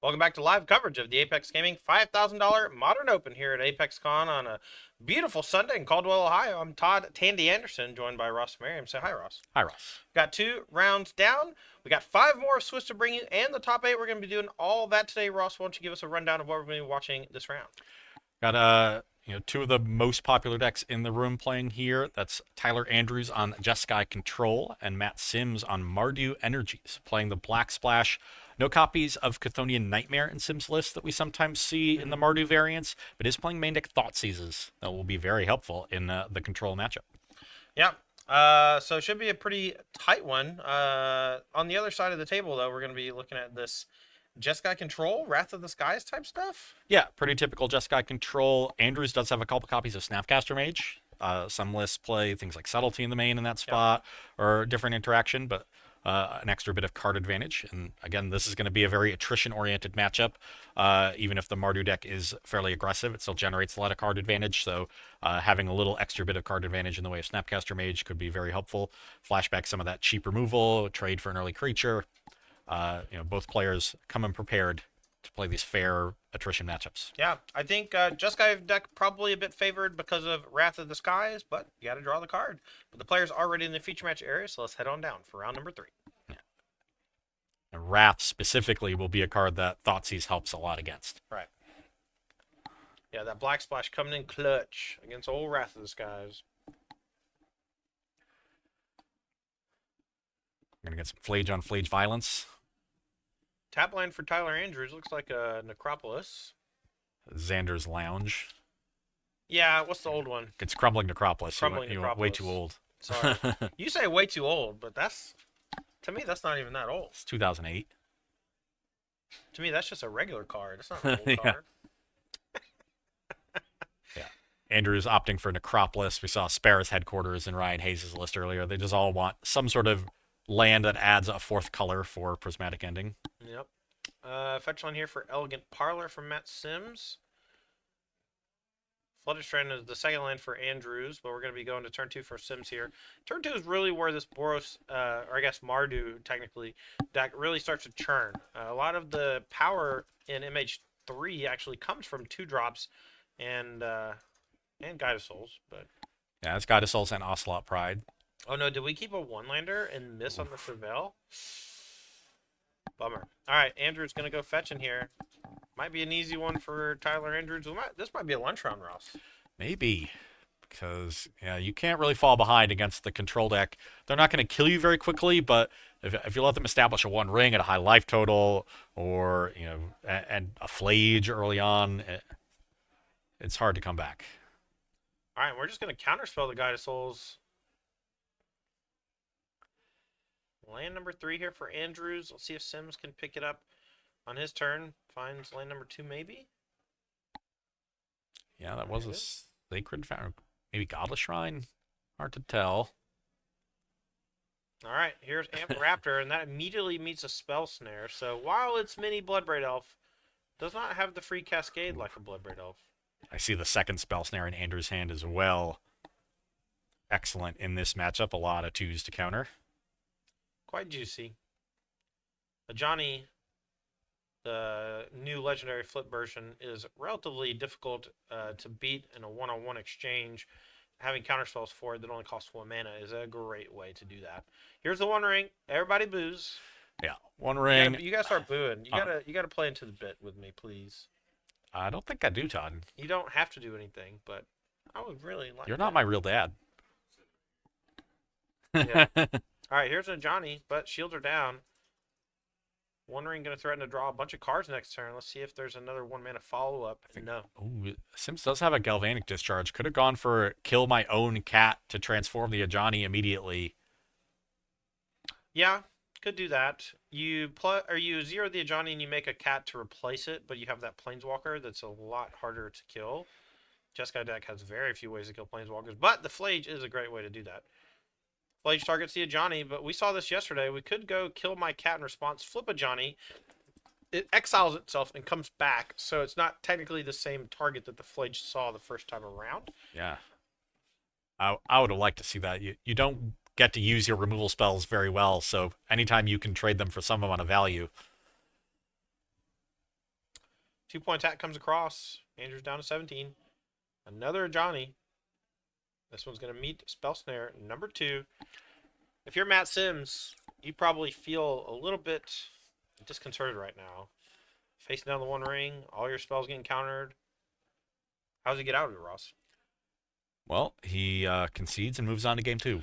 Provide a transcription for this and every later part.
Welcome back to live coverage of the Apex Gaming $5,000 Modern Open here at Apex Con on a beautiful Sunday in Caldwell, Ohio. I'm Todd Tandy Anderson, joined by Ross Merriam. Say hi, Ross. Hi, Ross. Got 2 rounds down. We got 5 more Swiss to bring you, and the top 8. We're going to be doing all that today. Ross, why don't you give us a rundown of what we're going to be watching this round? Got two of the most popular decks in the room playing here. That's Tyler Andrews on Jeskai Control and Matt Sims on Mardu Energies, playing the Black Splash. No copies of Chthonian Nightmare in Sims list that we sometimes see in the Mardu variants, but is playing main deck Thoughtseizes. That will be very helpful in the Control matchup. Yeah. So it should be a pretty tight one. On the other side of the table, though, we're going to be looking at this Jeskai Control, Wrath of the Skies type stuff. Yeah, pretty typical Jeskai Control. Andrews does have a couple copies of Snapcaster Mage. Some lists play things like Subtlety in the main in that spot, or different interaction, but an extra bit of card advantage. And again, this is going to be a very attrition-oriented matchup. Even if the Mardu deck is fairly aggressive, it still generates a lot of card advantage. So having a little extra bit of card advantage in the way of Snapcaster Mage could be very helpful. Flashback some of that cheap removal, trade for an early creature. Both players come in prepared to play these fair attrition matchups. Yeah, I think Jeskai deck probably a bit favored because of Wrath of the Skies, but you got to draw the card. But the players are already in the feature match area, so let's head on down for round number 3. Yeah. And Wrath specifically will be a card that Thoughtseize helps a lot against. Right. Yeah, that Black Splash coming in clutch against old Wrath of the Skies. I'm going to get some Flage on Flage violence. Tap line for Tyler Andrews looks like a Necropolis. Xander's Lounge. Yeah, what's the old one? It's Crumbling Necropolis. Crumbling you Necropolis. Way too old. Sorry. You say way too old, but that's, to me, that's not even that old. It's 2008. To me, that's just a regular card. It's not an old card. Yeah. Andrews opting for Necropolis. We saw Sparrow's headquarters in Ryan Hayes' list earlier. They just all want some sort of land that adds a 4th color for Prismatic Ending. Yep. Fetch one here for Elegant Parlor from Matt Sims. Flooded Strand is the second land for Andrews, but we're going to be going to turn 2 for Sims here. Turn 2 is really where this Boros, or I guess Mardu, technically, deck really starts to churn. A lot of the power in MH3 actually comes from 2-drops and Guide of Souls. But yeah, it's Guide of Souls and Ocelot Pride. oh no, did we keep a 1-lander and miss on the Surveil? Bummer. All right, Andrew's going to go fetching here. Might be an easy one for Tyler Andrews. This might be a lunch round, Ross. Maybe. Because, you can't really fall behind against the control deck. They're not going to kill you very quickly, but if you let them establish a 1 ring at a high life total, or, and a Flage early on, it's hard to come back. All right, we're just going to counterspell the Guide of Souls. Land number 3 here for Andrews. Let's see if Sims can pick it up on his turn. Finds land number 2, maybe? Yeah, that was a Sacred Fountain. Maybe Godless Shrine? Hard to tell. All right, here's Amp Raptor, and that immediately meets a Spell Snare. So while it's mini Bloodbraid Elf, does not have the free Cascade like a Bloodbraid Elf. I see the second Spell Snare in Andrew's hand as well. Excellent in this matchup. A lot of 2s to counter. Quite juicy. Johnny, the new legendary flip version, is relatively difficult to beat in a 1-on-1 exchange. Having counterspells for it that only costs 1 mana is a great way to do that. Here's the 1 ring. Everybody boos. Yeah, 1 ring. You gotta start booing. You gotta play into the bit with me, please. I don't think I do, Todd. You don't have to do anything, but I would really like. You're not my real dad. Yeah. All right, here's a Johnny, but shields are down. 1 ring going to threaten to draw a bunch of cards next turn. Let's see if there's another 1-mana follow-up. No. Ooh, Sims does have a Galvanic Discharge. Could have gone for kill my own cat to transform the Ajani immediately. Yeah, could do that. You zero the Ajani and you make a cat to replace it, but you have that Planeswalker that's a lot harder to kill. Jeskai deck has very few ways to kill Planeswalkers, but the Flage is a great way to do that. Flage targets the Ajani, but we saw this yesterday. We could go kill my cat in response, flip Ajani. It exiles itself and comes back, so it's not technically the same target that the Flage saw the first time around. Yeah. I would have liked to see that. You don't get to use your removal spells very well, so anytime you can trade them for some amount of value. 2-point attack comes across. Andrew's down to 17. Another Johnny. This one's going to meet Spell Snare number 2. If you're Matt Sims, you probably feel a little bit disconcerted right now. Facing down the One Ring, all your spells getting countered. How does he get out of it, Ross? Well, he concedes and moves on to game 2.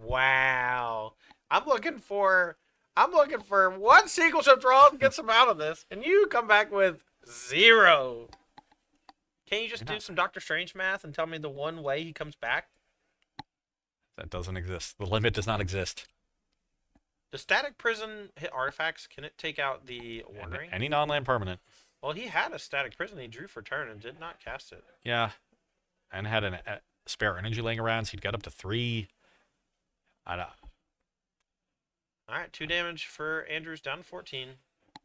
Wow. I'm looking for one sequel ship draw to get some out of this, and you come back with 0. Can you just do some Doctor Strange math and tell me the one way he comes back? That doesn't exist. The limit does not exist. The Static Prison hit artifacts. Can it take out the One Ring? Any non-land permanent. Well, he had a Static Prison he drew for turn and did not cast it. Yeah, and had a spare energy laying around, so he'd got up to 3. I don't. All right, 2 damage for Andrews, down to 14.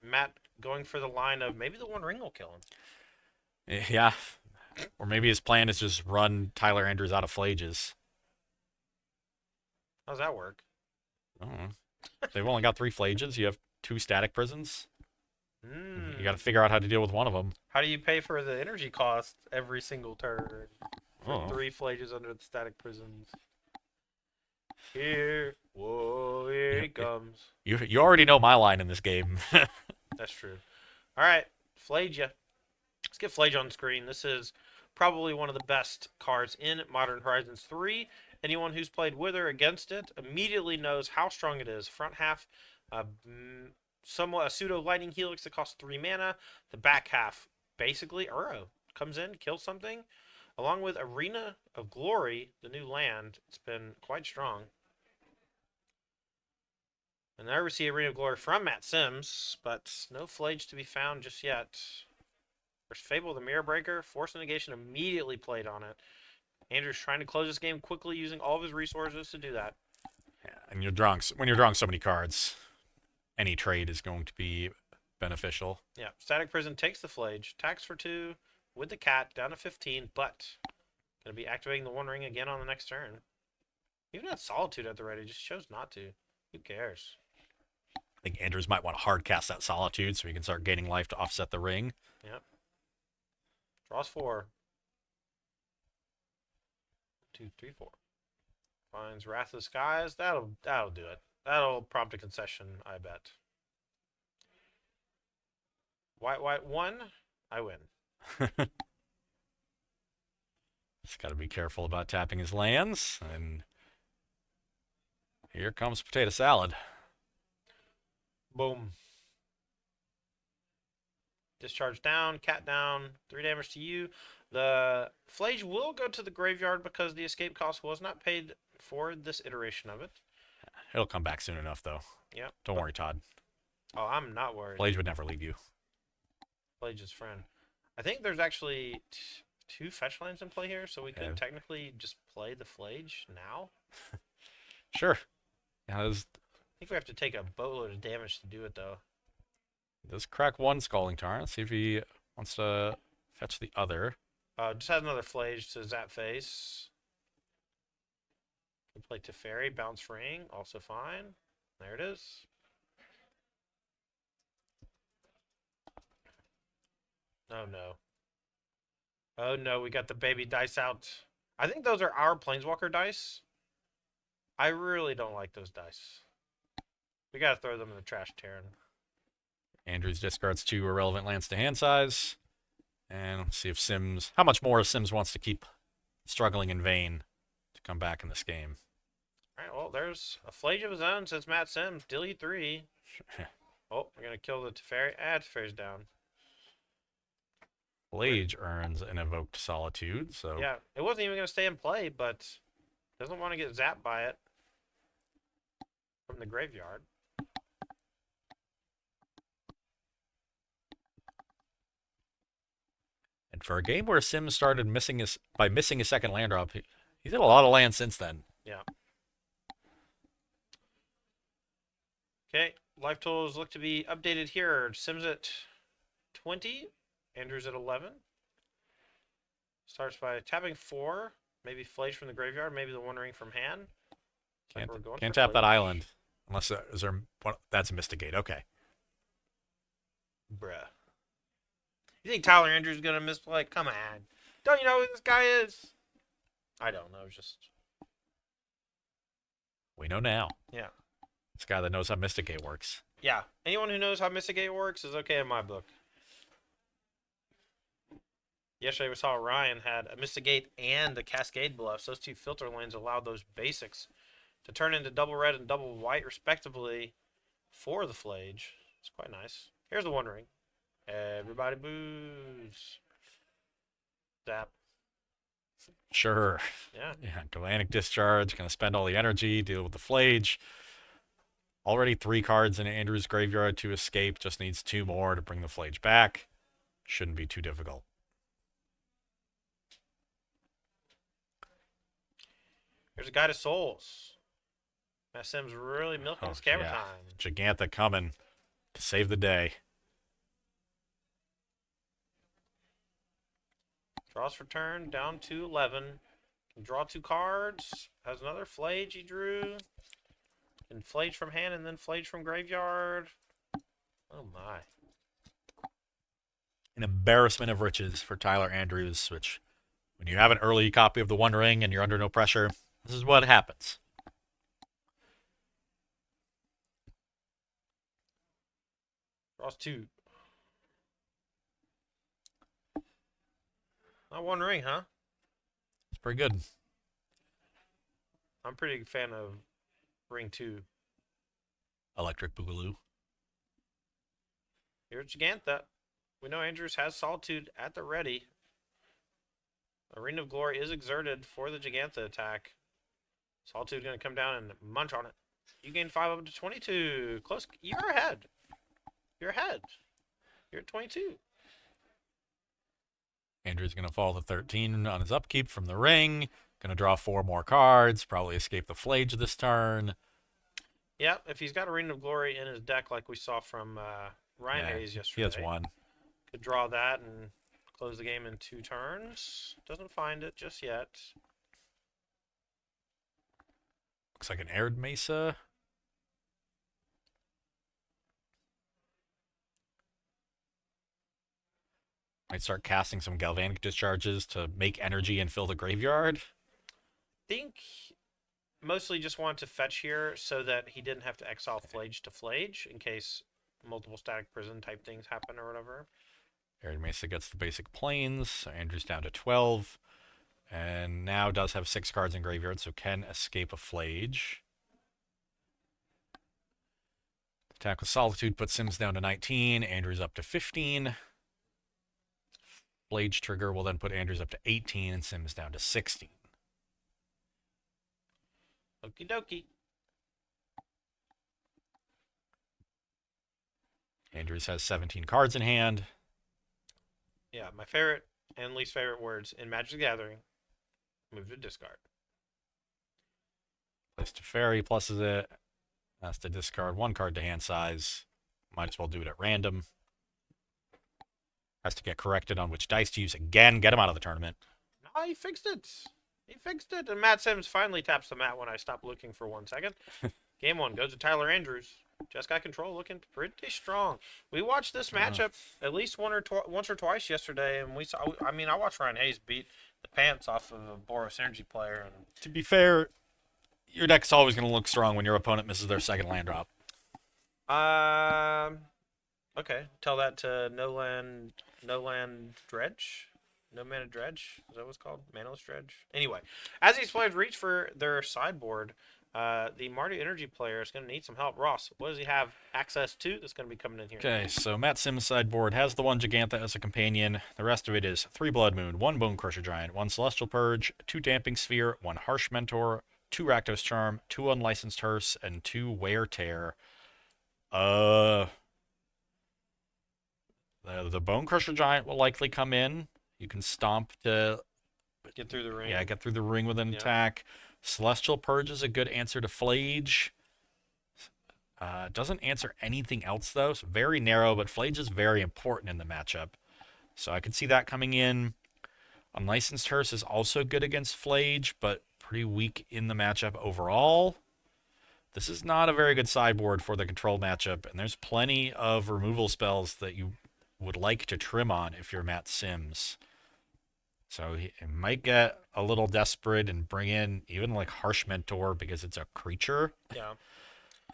Matt going for the line of maybe the One Ring will kill him. Yeah, or maybe his plan is just run Tyler Andrews out of Flages. How's that work? I don't know. They've only got 3 Flages. You have 2 Static Prisons. You got to figure out how to deal with one of them. How do you pay for the energy cost every single turn? Oh. 3 Flages under the Static Prisons. Here he comes. You already know my line in this game. That's true. All right, Flagia. Let's get Flagia on screen. This is probably one of the best cards in Modern Horizons 3. Anyone who's played with or against it immediately knows how strong it is. Front half, somewhat a pseudo lightning helix that costs 3 mana. The back half, basically Uro comes in, kills something. Along with Arena of Glory, the new land, it's been quite strong. And there we see Arena of Glory from Matt Sims, but no Flage to be found just yet. There's Fable the Mirror Breaker, Force of Negation immediately played on it. Andrew's trying to close this game quickly using all of his resources to do that. Yeah, and when you're drawing so many cards, any trade is going to be beneficial. Yeah, Static Prison takes the Flage, attacks for 2 with the cat, down to 15, but going to be activating the One Ring again on the next turn. Even had Solitude at the ready, just chose not to. Who cares? I think Andrews might want to hard cast that Solitude so he can start gaining life to offset the ring. Yep. Draws 4. 2, 3, 4. Finds Wrath of the Skies. That'll do it. That'll prompt a concession, I bet. White 1. I win. Just got to be careful about tapping his lands. And here comes Potato Salad. Boom. Discharge down, cat down, 3 damage to you. The Flage will go to the graveyard because the escape cost was not paid for this iteration of it. It'll come back soon enough, though. Yep. Don't worry, Todd. Oh, I'm not worried. Flage would never leave you. Flage's friend. I think there's actually 2 fetch lands in play here, so we could technically just play the Flage now. Sure. Yeah, I think we have to take a boatload of damage to do it, though. Does crack 1 Scalding Tarn. See if he wants to fetch the other. Just has another Flage to Zap Face. We play Teferi, Bounce Ring, also fine. There it is. Oh no. Oh no, we got the baby dice out. I think those are our Planeswalker dice. I really don't like those dice. We gotta throw them in the trash, Terran. Andrews discards 2 irrelevant lands to hand size. And let's see if Sims, how much more Sims wants to keep struggling in vain to come back in this game. All right, well, there's a Flage of his own, says Matt Sims. Dilly 3. Oh, we're going to kill the Teferi. Teferi's down. Flage earns an Evoked Solitude, so... Yeah, it wasn't even going to stay in play, but doesn't want to get zapped by it from the graveyard. And for a game where Sims started missing his second land drop, he's hit a lot of land since then. Yeah. Okay, life totals look to be updated here. Sims at 20, Andrews at 11. Starts by tapping 4, maybe Flage from the graveyard, maybe the One Ring from hand. Can't tap that island unless that's a Mystigate. Okay. Bruh. You think Tyler Andrews is gonna misplay? Come on. Don't you know who this guy is? I don't know. Just We know now. yeah. This guy that knows how Mystic Gate works. Yeah. Anyone who knows how Mystic Gate works is okay in my book. Yesterday we saw Ryan had a Mystic Gate and a Cascade Bluffs. Those two filter lanes allowed those basics to turn into double red and double white respectively for the Flage. It's quite nice. Here's the One Ring. Everybody boos. Zap. Sure. Yeah. Yeah, Galvanic Discharge, gonna spend all the energy, deal with the Flage. Already 3 cards in Andrew's graveyard to escape, just needs 2 more to bring the Flage back. Shouldn't be too difficult. Here's a Guide of Souls. Matt Sims really milking his camera time. Gigantha coming to save the day. Draws for turn, down to 11. Can draw 2 cards. Has another Flage he drew. And Flage from hand and then Flage from graveyard. Oh my. An embarrassment of riches for Tyler Andrews, which when you have an early copy of the One Ring and you're under no pressure, this is what happens. Draws 2. Not One Ring, huh? It's pretty good. I'm pretty fan of Ring 2. Electric Boogaloo. Here's Gigantha. We know Andrews has Solitude at the ready. Arena of Glory is exerted for the Gigantha attack. Solitude's going to come down and munch on it. You gain 5 up to 22. Close. You're ahead. You're ahead. You're at 22. Andrew's going to fall to 13 on his upkeep from the ring. Going to draw 4 more cards. Probably escape the Flage this turn. Yep, if he's got Arena of Glory in his deck like we saw from Ryan Hayes yesterday. He has 1. Could draw that and close the game in 2 turns. Doesn't find it just yet. Looks like an Arid Mesa. Might start casting some Galvanic Discharges to make energy and fill the graveyard. Think mostly just wanted to fetch here so that he didn't have to exile Flage to Flage in case multiple static prison type things happen or whatever. Arid Mesa gets the basic planes, so Andrew's down to 12. And now does have 6 cards in graveyard, so can escape a Flage. Attack with Solitude puts Sims down to 19, Andrew's up to 15. Flage trigger will then put Andrews up to 18 and Sims down to 16. Okie dokie. Andrews has 17 cards in hand. Yeah, my favorite and least favorite words in Magic the Gathering. Move to discard. Place to Fairy pluses it. Has to discard 1 card to hand size. Might as well do it at random. Has to get corrected on which dice to use again. Get him out of the tournament. No, he fixed it. He fixed it. And Matt Sims finally taps the mat when I stopped looking for 1 second. Game 1 goes to Tyler Andrews. Jeskai control looking pretty strong. We watched this matchup at least once or twice yesterday, and we saw. I mean, I watched Ryan Hayes beat the pants off of a Boros Energy player. And to be fair, your deck's always going to look strong when your opponent misses their second land drop. Okay. Tell that to No Land Dredge. No Mana Dredge. Is that what it's called? Manaless Dredge. Anyway, as these players reach for their sideboard, the Mardu Energy player is going to need some help. Ross, what does he have access to that's going to be coming in here? Okay, so Matt Sims' sideboard has the 1 Gigantha as a companion. The rest of it is 3 Blood Moon, 1 Bone Crusher Giant, 1 Celestial Purge, 2 Damping Sphere, 1 Harsh Mentor, 2 Rakdos Charm, 2 Unlicensed Hearse, and 2 Wear Tear. The Bone Crusher Giant will likely come in. You can stomp to get through the ring. Yeah, get through the ring with an attack. Celestial Purge is a good answer to Flage. Doesn't answer anything else, though. So very narrow, but Flage is very important in the matchup. So I could see that coming in. Unlicensed Hearse is also good against Flage, but pretty weak in the matchup overall. This is not a very good sideboard for the control matchup, and there's plenty of removal spells that you would like to trim on if you're Matt Sims. So he might get a little desperate and bring in even like Harsh Mentor because it's a creature. Yeah.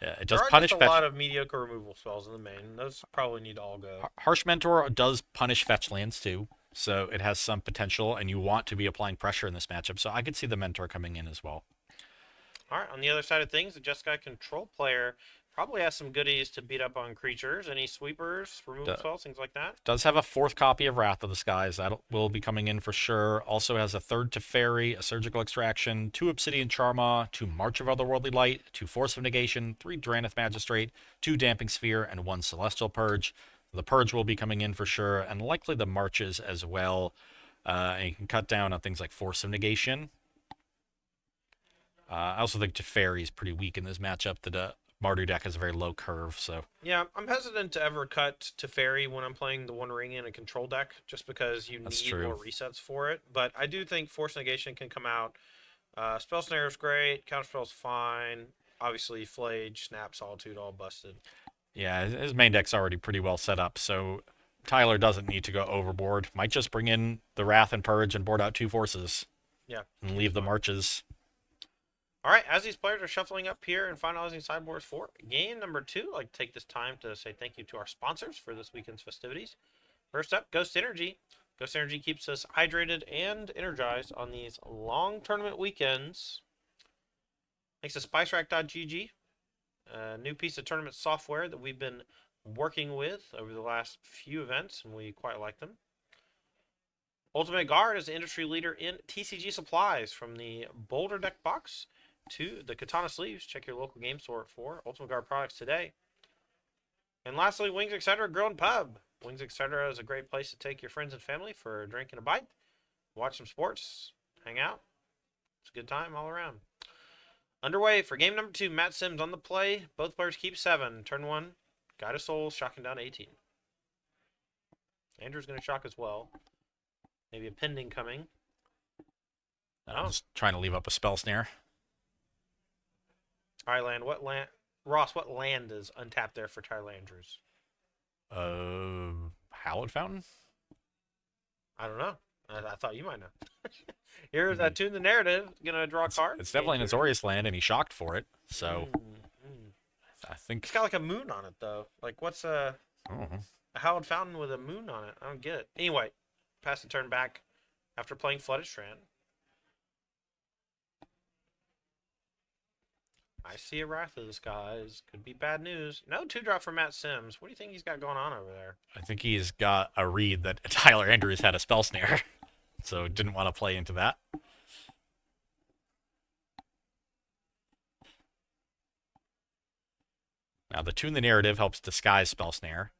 It There does are just punish a fetch. lot of mediocre removal spells in the main. Those probably need to all go. Harsh Mentor does punish fetch lands too, so it has some potential, and you want to be applying pressure in this matchup. So I could see the Mentor coming in as well. All right, on the other side of things, the Jeskai control player probably has some goodies to beat up on creatures. Any sweepers, removal spells, things like that. Does have a 4th copy of Wrath of the Skies. That will be coming in for sure. Also has a 3rd Teferi, a Surgical Extraction, 2 Obsidian Charma, 2 March of Otherworldly Light, 2 Force of Negation, 3 Drannith Magistrate, 2 Damping Sphere, and 1 Celestial Purge. The Purge will be coming in for sure, and likely the Marches as well. And you can cut down on things like Force of Negation. I also think Teferi is pretty weak in this matchup. The Mardu deck has a very low curve, so Yeah, I'm hesitant to ever cut Teferi when I'm playing the One Ring in a control deck, just because you That's need true. more resets for it. But I do think Force Negation can come out. Spell Snare is great. Counterspell's fine. Obviously, Flage, Snap, Solitude, all busted. yeah, his main deck's already pretty well set up, so Tyler doesn't need to go overboard. Might just bring in the Wrath and Purge and board out 2 forces. Yeah. And leave the Marches. All right, as these players are shuffling up here and finalizing sideboards for game number 2, I'd like to take this time to say thank you to our sponsors for this weekend's festivities. First up, Ghost Energy. Ghost Energy keeps us hydrated and energized on these long tournament weekends. Thanks to SpiceRack.gg, a new piece of tournament software that we've been working with over the last few events, and we quite like them. Ultimate Guard is the industry leader in TCG supplies, from the Boulder deck box to the Katana sleeves. Check your local game store for Ultimate Guard products today. And lastly, Wings Etc. Grill and Pub. Wings Etc. is a great place to take your friends and family for a drink and a bite, watch some sports, hang out. It's a good time all around. Underway for game number 2, Matt Sims on the play. Both players keep 7. Turn 1, Guide of Souls, shocking down 18. Andrew's going to shock as well. Maybe a pending coming. I'm just trying to leave up a Spell Snare. All right, land. Ross, what land is untapped there for Tyler Andrews? Hallowed Fountain? I don't know. I thought you might know. Here's Tune the Narrative. Gonna draw a card. It's definitely an Azorius land, and he shocked for it. So I think it's got like a moon on it, though. Like, what's a Hallowed Fountain with a moon on it? I don't get it. Anyway, pass the turn back after playing Flooded Strand. I see a Wrath of the Skies. Could be bad news. No 2-drop for Matt Sims. What do you think he's got going on over there? I think he's got a read that Tyler Andrews had a Spell Snare, so didn't want to play into that. Now, the Tune the Narrative helps disguise Spell Snare.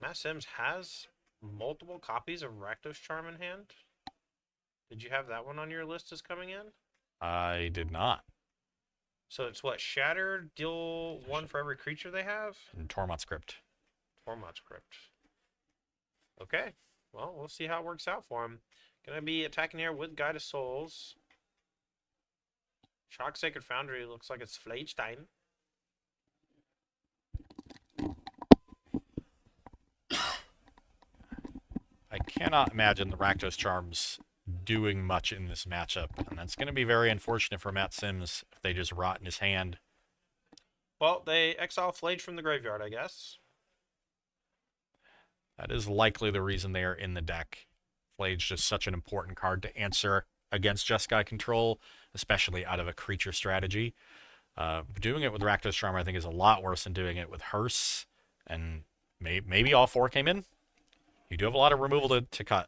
Matt Sims has multiple copies of Rakdos Charm in hand. Did you have that one on your list as coming in? I did not. So it's what? Shatter, deal 1 for every creature they have? And Tormod's Crypt. Tormod's Crypt. Okay. Well, we'll see how it works out for him. Gonna be attacking here with Guide of Souls. Shock Sacred Foundry looks like it's Flage time. I cannot imagine the Rakdos Charms doing much in this matchup, and that's going to be very unfortunate for Matt Sims if they just rot in his hand. Well, they exile Flage from the graveyard, I guess. That is likely the reason they are in the deck. Flage just such an important card to answer against Jeskai control, especially out of a creature strategy. Doing it with Rakdos Charm, I think, is a lot worse than doing it with Hearse, and maybe all 4 came in. You do have a lot of removal to cut.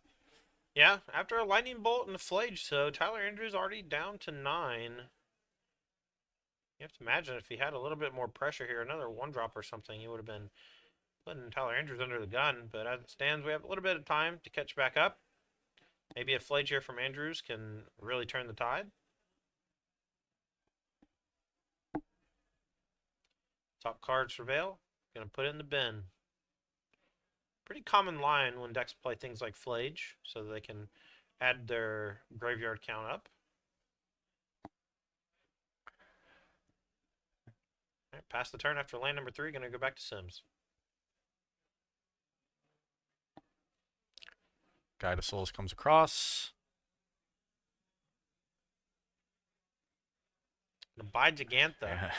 Yeah, after a Lightning Bolt and a Flage, so Tyler Andrews already down to 9. You have to imagine if he had a little bit more pressure here, another 1-drop or something, he would have been putting Tyler Andrews under the gun. But as it stands, we have a little bit of time to catch back up. Maybe a Flage here from Andrews can really turn the tide. Top cards for Vale. Gonna put it in the bin. Pretty common line when decks play things like Flage, so they can add their graveyard count up. All right, pass the turn after land number 3. Gonna go back to Sims. Guide of Souls comes across. Buy Gigantha. Yeah.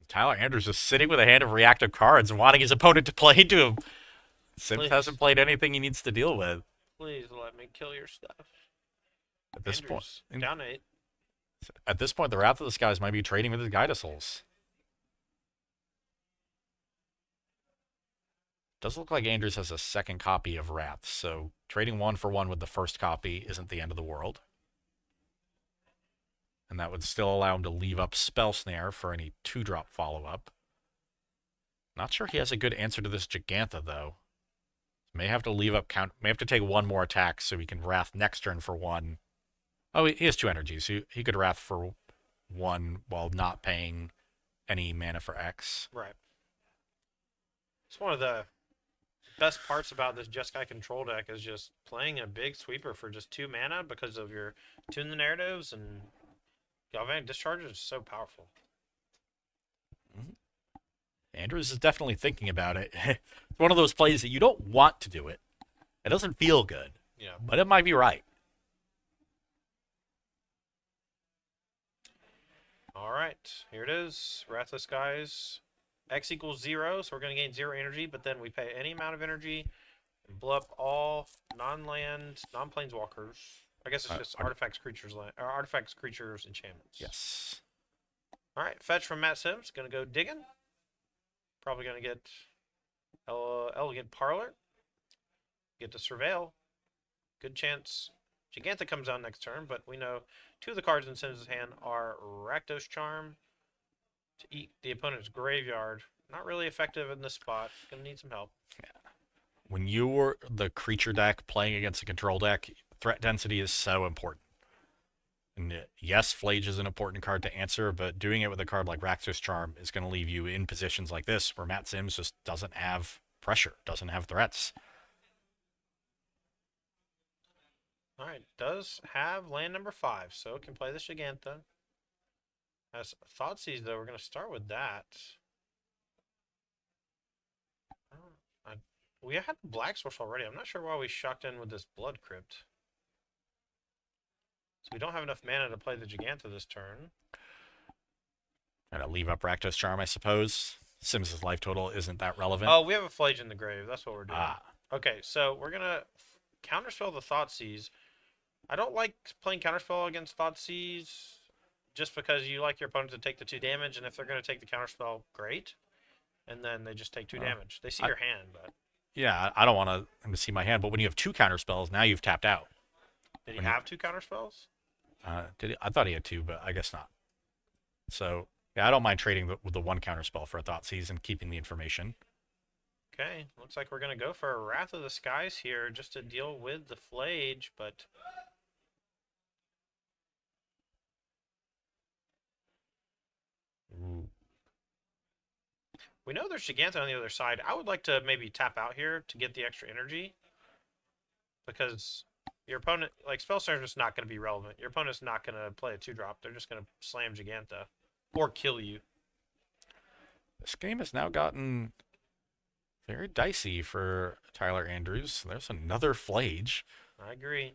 Tyler Andrews is sitting with a hand of reactive cards and wanting his opponent to play into him. Sims Please. hasn't played anything he needs to deal with. Please let me kill your stuff. At this Andrews, point, down 8. At this point, the Wrath of the Skies might be trading with his Guide of Souls. Does look like Andrews has a second copy of Wrath, so trading 1 for 1 with the first copy isn't the end of the world. And that would still allow him to leave up Spell Snare for any 2-drop follow-up. Not sure he has a good answer to this Gigantha, though. May have to leave up may have to take 1 more attack so he can Wrath next turn for 1. Oh, he has 2 energies. He could Wrath for 1 while not paying any mana for X. Right. It's one of the best parts about this Jeskai control deck is just playing a big sweeper for just 2 mana because of your Tune the Narratives, and Galvanic Discharge is so powerful. Andrews is definitely thinking about it. It's one of those plays that you don't want to do it. It doesn't feel good. Yeah. But it might be right. All right. Here it is. Wrath of the Skies. X equals 0, so we're going to gain 0 energy, but then we pay any amount of energy and blow up all non-land, non-planeswalkers. I guess it's just artifacts, creatures, or artifacts, creatures, enchantments. Yes. All right. Fetch from Matt Sims. Going to go digging. Probably going to get Elegant Parlor. Get to Surveil. Good chance Gigantha comes out next turn, but we know 2 of the cards in Sims' hand are Rakdos Charm to eat the opponent's graveyard. Not really effective in this spot. Gonna need some help. Yeah. When you're the creature deck playing against a control deck, threat density is so important. And yes, Flage is an important card to answer, but doing it with a card like Rakdos Charm is going to leave you in positions like this where Matt Sims just doesn't have pressure, doesn't have threats. All right, does have land number 5, so can play this Gigantha. As Thoughtseize, though, we're going to start with that. We had Black Source already. I'm not sure why we shocked in with this Blood Crypt. So we don't have enough mana to play the Gigantha this turn. Trying to leave up Rakdos Charm, I suppose. Sims' life total isn't that relevant. Oh, we have a Flage in the grave. That's what we're doing. Ah. Okay, so we're going to counterspell the Thoughtseize. I don't like playing counterspell against Thoughtseize just because you like your opponent to take the 2 damage, and if they're going to take the counterspell, great. And then they just take 2 damage. They see your hand, but... Yeah, I don't want them to see my hand, but when you have 2 counterspells, now you've tapped out. Did he have 2 counterspells? Did he? I thought he had 2, but I guess not. So, yeah, I don't mind trading with the 1 counterspell for a Thoughtseize and keeping the information. Okay, looks like we're going to go for a Wrath of the Skies here just to deal with the Flage, but... Ooh. We know there's Gigantha on the other side. I would like to maybe tap out here to get the extra energy. Because your opponent, like, Spell Snare is just not going to be relevant. Your opponent's not going to play a 2-drop. They're just going to slam Gigantha. Or kill you. This game has now gotten very dicey for Tyler Andrews. There's another Flage. I agree.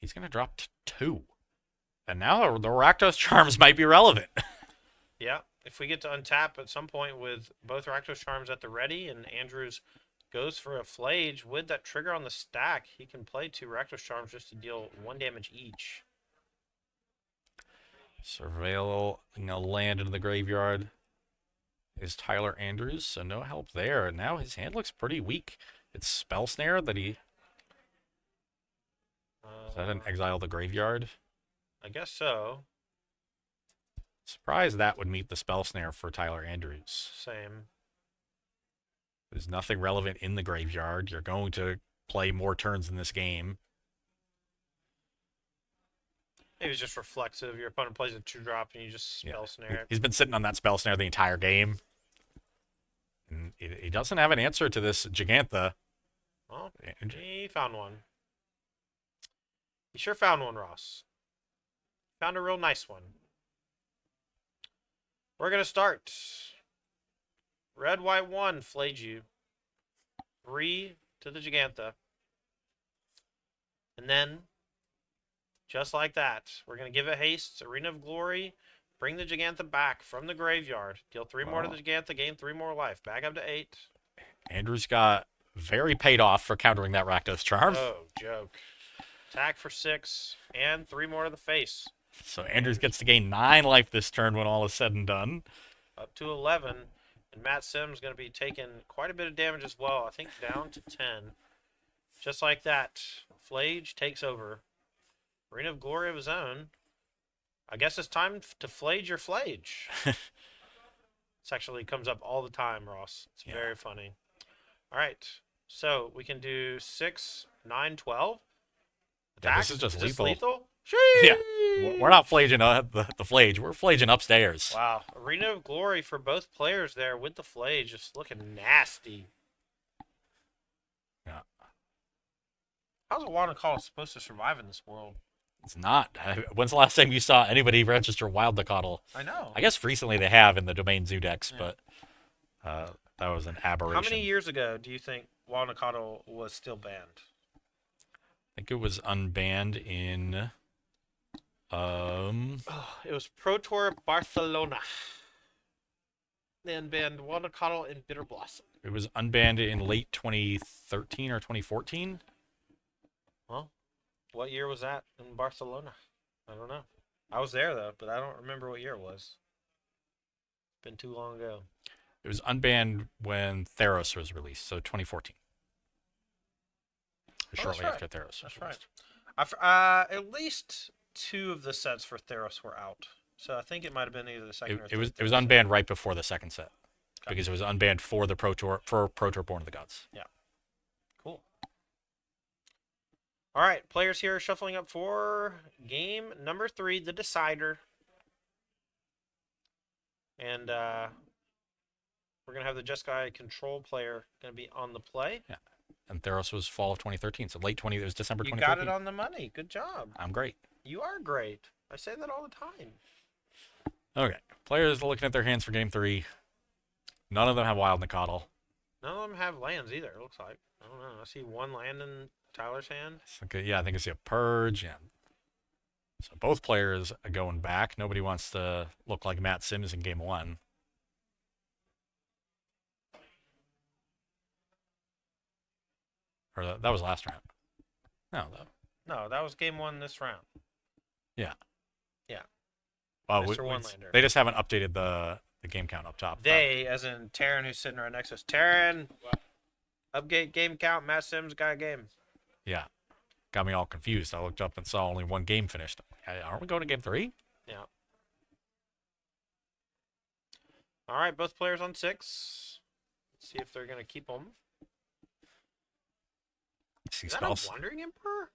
He's going to drop to 2. And now the Rakdos Charms might be relevant. Yeah, if we get to untap at some point with both Rakdos Charms at the ready and Andrews goes for a Flage with that trigger on the stack, he can play 2 Rakdos Charms just to deal 1 damage each. Surveil, land into the graveyard is Tyler Andrews, so no help there. And now his hand looks pretty weak. It's Spell Snare that he... Is that an Exile the Graveyard? I guess so. Surprised that would meet the Spell Snare for Tyler Andrews. Same. There's nothing relevant in the graveyard. You're going to play more turns in this game. Maybe it's just reflexive. Your opponent plays a 2-drop and you just Spell Snare. He's been sitting on that Spell Snare the entire game. And he doesn't have an answer to this Gigantha. Well, he found one. He sure found one, Ross. Found a real nice one. We're going to start. Red, white, 1, Flage you. 3 to the Gigantha. And then, just like that, we're going to give it haste. Arena of Glory. Bring the Gigantha back from the graveyard. Deal 3 more to the Gigantha. Gain 3 more life. Back up to 8. Andrews got very paid off for countering that Rakdos Charm. Oh, joke. Attack for 6. And 3 more to the face. So Andrews gets to gain 9 life this turn when all is said and done. Up to 11. And Matt Sims going to be taking quite a bit of damage as well. I think down to 10. Just like that. Flage takes over. Arena of Glory of his own. I guess it's time to flage your flage. This actually comes up all the time, Ross. It's very funny. All right. So we can do 6, 9, 12. Yeah, this is just lethal. Lethal? Yeah. We're not flaging the flage. We're flaging upstairs. Wow. Arena of Glory for both players there with the flage. Just looking nasty. Yeah. How's a Wanakala supposed to survive in this world? It's not. When's the last time you saw anybody register Wild Nicottle? I know. I guess recently they have in the Domain Zoo decks, but that was an aberration. How many years ago do you think Wild Nicottle was still banned? I think it was unbanned in... it was Pro Tour Barcelona. They unbanned Wild Nicottle in Bitter Blossom. It was unbanned in late 2013 or 2014. Well, what year was that in Barcelona? I don't know. I was there, though, but I don't remember what year it was. It's been too long ago. It was unbanned when Theros was released, so 2014. Shortly after Theros. That's right. At least 2 of the sets for Theros were out. So I think it might have been either the second or third. It was unbanned right before the second set. Okay. Because it was unbanned for the Pro Tour Born of the Gods. Yeah. Cool. All right, players here are shuffling up for game number 3, the decider. And we're going to have the Jeskai control player going to be on the play. Yeah. And Theros was fall of 2013, so late 20. It was December 2013. You got it on the money. Good job. I'm great. You are great. I say that all the time. Okay. Players are looking at their hands for game 3. None of them have Wild Nicottle. None of them have lands either, it looks like. I don't know. I see 1 land in Tyler's hand. Okay, yeah, I think I see a Purge. Yeah. So both players are going back. Nobody wants to look like Matt Sims in game 1. Or that was last round. No, that was game 1 this round. Yeah. Yeah. Well, Mr. One-lander. they just haven't updated the game count up top. They, as in Taryn, who's sitting right next to us. Taryn, update game count. Matt Sims got a game. Yeah. Got me all confused. I looked up and saw only 1 game finished. Aren't we going to game 3? Yeah. All right, both players on 6. Let's see if they're going to keep them. Is that a Wandering Emperor?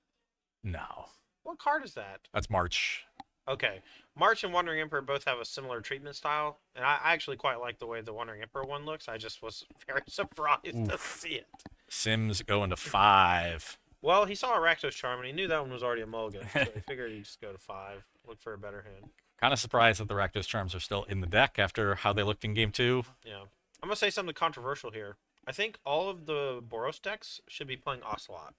No. What card is that? That's March. Okay. March and Wandering Emperor both have a similar treatment style, and I actually quite like the way the Wandering Emperor one looks. I just was very surprised to see it. Sims going to 5. Well, he saw a Rakdos Charm, and he knew that one was already a mulligan, so he figured he'd just go to 5, look for a better hand. Kind of surprised that the Rakdos Charms are still in the deck after how they looked in game 2. Yeah. I'm going to say something controversial here. I think all of the Boros decks should be playing Ocelot.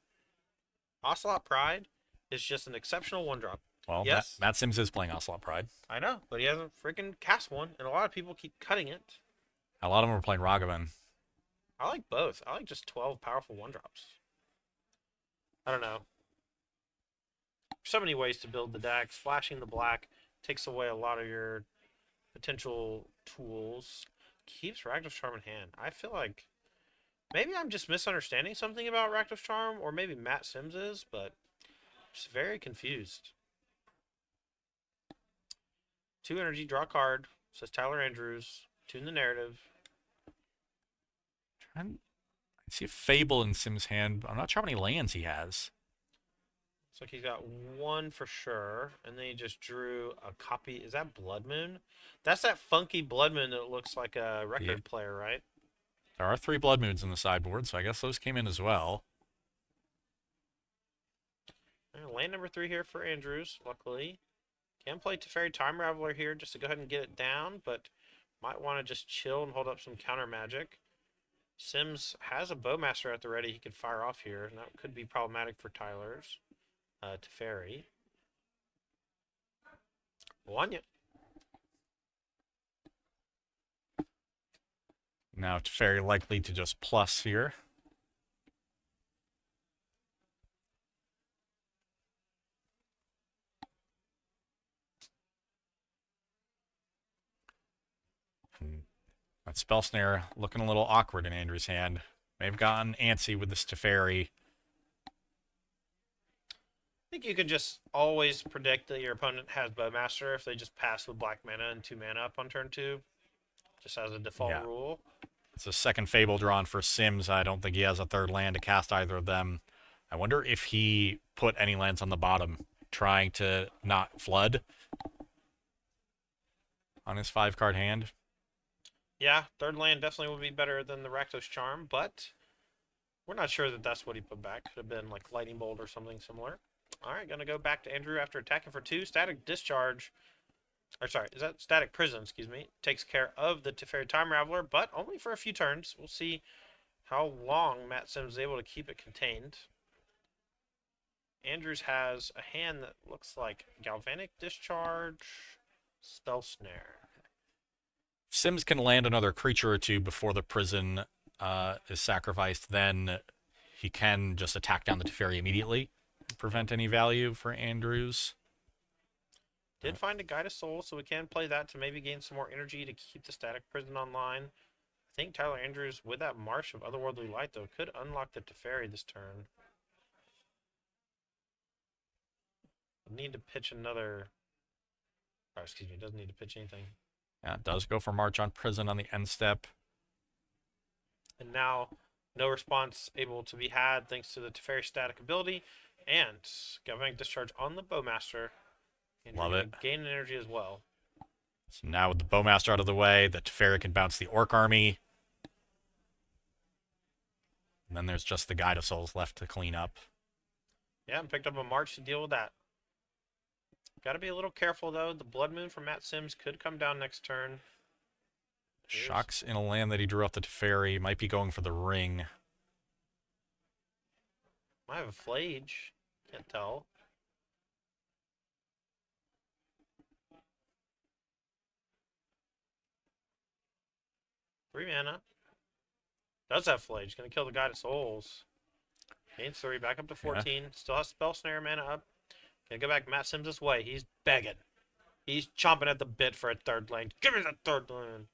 Ocelot Pride is just an exceptional 1-drop. Well, yes. Matt Sims is playing Ocelot Pride. I know, but he hasn't freaking cast one, and a lot of people keep cutting it. A lot of them are playing Ragavan. I like both. I like just 12 powerful 1-drops. I don't know. So many ways to build the deck. Splashing the black takes away a lot of your potential tools. Keeps Rakdos Charm in hand. I feel like maybe I'm just misunderstanding something about Rakdos Charm, or maybe Matt Sims is, but I'm just very confused. 2 energy, draw a card. Says Tyler Andrews. Tune the narrative. I see a Fable in Sims' hand, but I'm not sure how many lands he has. Looks like he's got 1 for sure. And then he just drew a copy. Is that Blood Moon? That's that funky Blood Moon that looks like a record player, right? There are 3 Blood Moons in the sideboard, so I guess those came in as well. Land number 3 here for Andrews, luckily. Can play Teferi Time Raveler here just to go ahead and get it down, but might want to just chill and hold up some counter magic. Sims has a Bowmaster at the ready he could fire off here, and that could be problematic for Tyler's. Teferi. Wanya. Now Teferi likely to just plus here. That Spell Snare looking a little awkward in Andrew's hand. May have gotten antsy with this Teferi. I think you can just always predict that your opponent has Bowmaster if they just pass with black mana and 2 mana up on turn 2. Just as a default rule. It's a second Fable drawn for Sims. I don't think he has a third land to cast either of them. I wonder if he put any lands on the bottom, trying to not flood on his 5-card hand. Yeah, third land definitely would be better than the Rakdos Charm, but we're not sure that that's what he put back. Could have been like Lightning Bolt or something similar. All right, going to go back to Andrew after attacking for 2. Static Discharge. Or sorry, is that Static Prison, excuse me. Takes care of the Teferi Time Raveler, but only for a few turns. We'll see how long Matt Sims is able to keep it contained. Andrews has a hand that looks like Galvanic Discharge, Spell Snare. Sims can land another creature or two before the prison is sacrificed. Then he can just attack down the Teferi immediately and prevent any value for Andrews. Did find a Guide of Soul, so we can play that to maybe gain some more energy to keep the Static Prison online. I think Tyler Andrews, with that Marsh of Otherworldly Light, though, could unlock the Teferi this turn. Need to pitch another... Oh, excuse me, doesn't need to pitch anything. Yeah, it does go for March on Prison on the end step. And now, no response able to be had thanks to the Teferi static ability. And Galvanic Discharge on the Bowmaster. And Love it. Gain energy as well. So now with the Bowmaster out of the way, the Teferi can bounce the Orc Army. And then there's just the Guide of Souls left to clean up. Yeah, and picked up a March to deal with that. Got to be a little careful, though. The Blood Moon from Matt Sims could come down next turn. Shocks in a land that he drew off the Teferi. Might be going for the ring. Might have a Flage. Can't tell. Three mana. Does have Flage. Gonna kill the Guide of Souls. Gains 3, back up to 14. Yeah. Still has Spell Snare mana up. Gonna go back Matt Sims' way. He's begging. He's chomping at the bit for a third lane. Give me that third lane.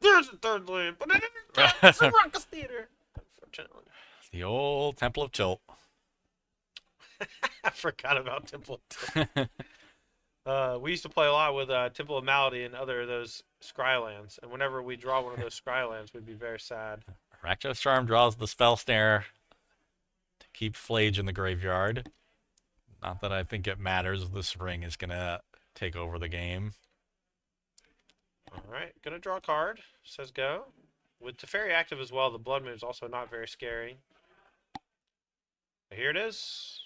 There's a third lane, but I didn't get it's a Ruckus Theater. Unfortunately. The old Temple of Tilt. I forgot about Temple of Tilt. We used to play a lot with Temple of Malady and other of those Scrylands. And whenever we draw one of those Scrylands, we'd be very sad. Rakdos Charm draws the Spell Snare to keep Flage in the graveyard. Not that I think it matters. This ring is going to take over the game. All right. Going to draw a card. Says go. With Teferi active as well, the Blood Moon is also not very scary. But here it is.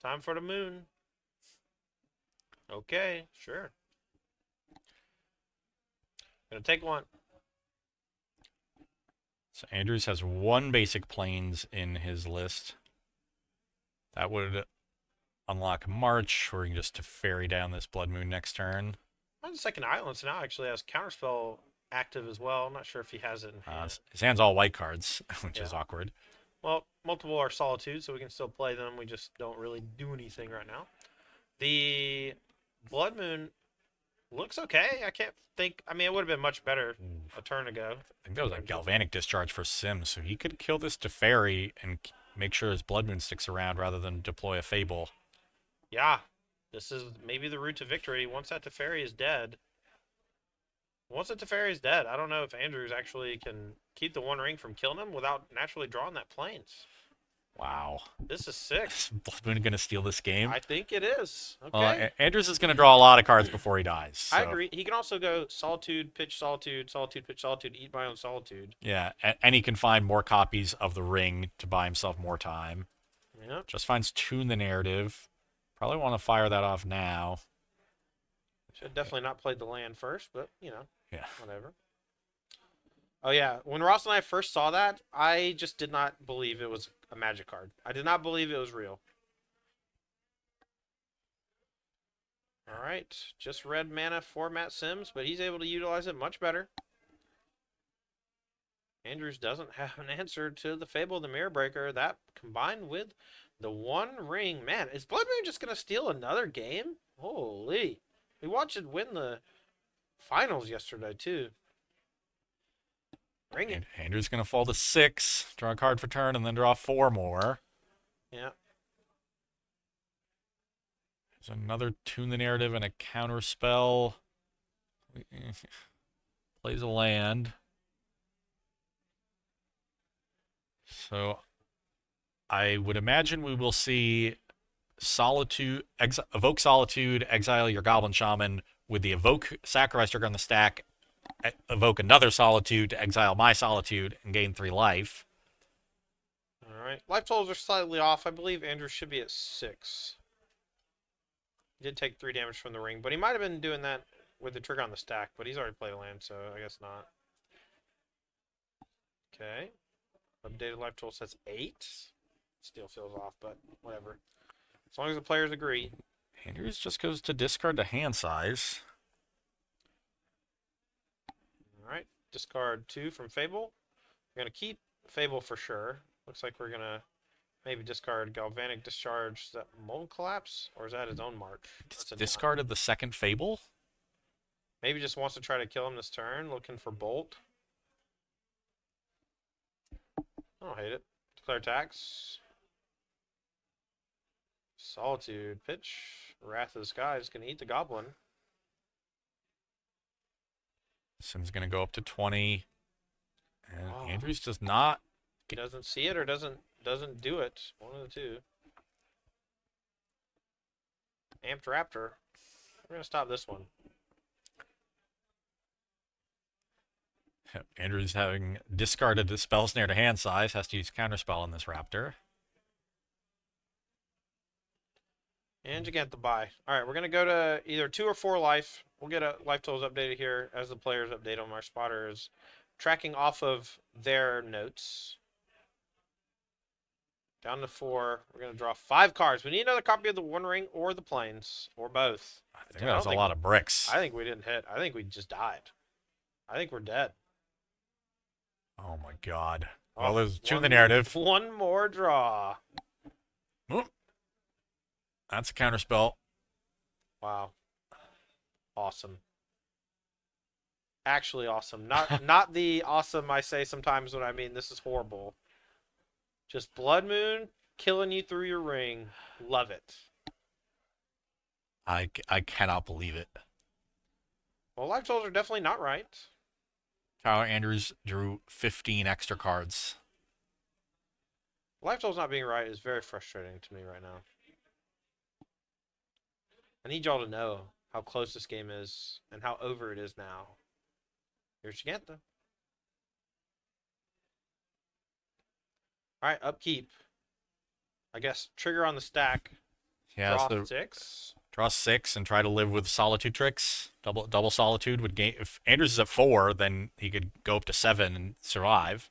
Time for the moon. Okay, sure. Gonna take one. So Andrews has one basic planes in his list. That would unlock March, or you can just Teferi down this Blood Moon next turn. On the second island, so now actually has Counterspell active as well. I'm not sure if he has it in hand. His hand's all white cards, which is awkward. Well, multiple are Solitude, so we can still play them. We just don't really do anything right now. The Blood Moon looks okay. I can't think... I mean, it would have been much better a turn ago. I think that was a Galvanic Discharge for Sims, so he could kill this Teferi and make sure his Blood Moon sticks around rather than deploy a Fable. Yeah, this is maybe the route to victory. Once that Teferi is dead... Once the Teferi is dead, I don't know if Andrews actually can keep the One Ring from killing him without naturally drawing that Plains. Wow. This is sick. Is Blood Moon going to steal this game? I think it is. Okay. Andrews is going to draw a lot of cards before he dies. So. I agree. He can also go Solitude, pitch Solitude, Solitude, pitch Solitude, eat my own Solitude. Yeah, and he can find more copies of the ring to buy himself more time. Yeah. Just finds Tune the Narrative. Probably want to fire that off now. Should definitely not played the land first, but, you know. Yeah. Whatever. Oh, yeah. When Ross and I first saw that, I just did not believe it was a Magic card. I did not believe it was real. All right, just red mana for Matt Sims, but he's able to utilize it much better. Andrews doesn't have an answer to the Fable of the Mirror Breaker. That combined with the One Ring. Man, is Blood Moon just going to steal another game? Holy. We watched it win the finals yesterday, too. Ring it. Andrew's going to fall to 6, draw a card for turn, and then draw 4 more. Yeah. There's another Tune the Narrative and a counter spell. Plays a land. So I would imagine we will see Solitude, Evoke Solitude, exile your Goblin Shaman with the Evoke Sacrifice trigger on the stack, evoke another Solitude to exile my Solitude and gain 3 life. All right. Life totals are slightly off. I believe Andrew should be at 6. He did take 3 damage from the ring, but he might have been doing that with the trigger on the stack, but he's already played a land, so I guess not. Okay. Updated life total says 8. Still feels off, but whatever. As long as the players agree. Andrews just goes to discard to hand size. All right. Discard 2 from Fable. We're going to keep Fable for sure. Looks like we're going to maybe discard Galvanic Discharge. Is that Molten Collapse? Or is that his own march? Discarded the second Fable? Maybe just wants to try to kill him this turn. Looking for Bolt. I don't hate it. Declare attacks. Solitude. Pitch. Wrath of the Sky is going to eat the Goblin. Sim's going to go up to 20. And Oh. Andrews does not. He doesn't see it or doesn't do it. One of the two. Amped Raptor. We're going to stop this one. Andrews, having discarded the spell snare to hand size, has to use counterspell on this Raptor. And Giganta buy. All right, we're going to go to either 2 or 4 life. We'll get a life totals updated here as the players update them. Our spotter is tracking off of their notes. Down to 4. We're going to draw 5 cards. We need another copy of the One Ring or the Plains, or both. I think that's a lot of bricks. I think we didn't hit. I think we just died. I think we're dead. Oh my god. Oh, Well, there's Tune the Narrative. One more draw. That's a counterspell. Wow. Awesome. Actually awesome. Not the awesome I say sometimes when I mean this is horrible. Just Blood Moon killing you through your ring. Love it. I cannot believe it. Well, life totals are definitely not right. Tyler Andrews drew 15 extra cards. Life totals not being right is very frustrating to me right now. I need y'all to know how close this game is and how over it is now. Here's Giganta. Alright, upkeep. I guess trigger on the stack. Yeah, Draw so 6. draw 6 and try to live with Solitude tricks. Double Solitude would gain. If Andrews is at 4, then he could go up to 7 and survive.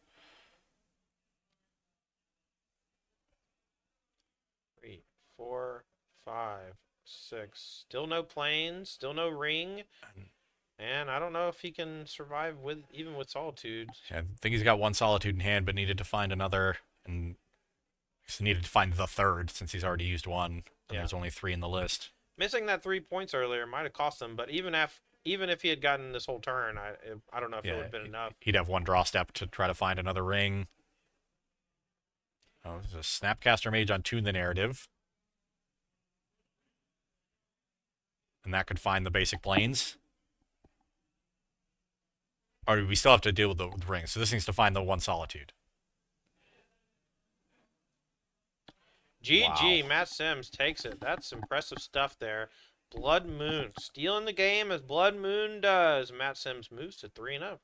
3, 4, 5, 6. Still no planes. Still no ring. And I don't know if he can survive even with Solitude. I think he's got 1 Solitude in hand, but needed to find another, and he needed to find the third since he's already used 1. And Yeah. there's only 3 in the list. Missing that 3 points earlier might have cost him, but even if he had gotten this whole turn, I don't know if it would have been enough. He'd have 1 draw step to try to find another ring. Oh, there's a Snapcaster Mage on Tune the Narrative. And that could find the basic planes. Or we still have to deal with the ring. So this needs to find the 1 Solitude. GG, Wow. Matt Sims takes it. That's impressive stuff there. Blood Moon. Stealing the game as Blood Moon does. Matt Sims moves to 3-0.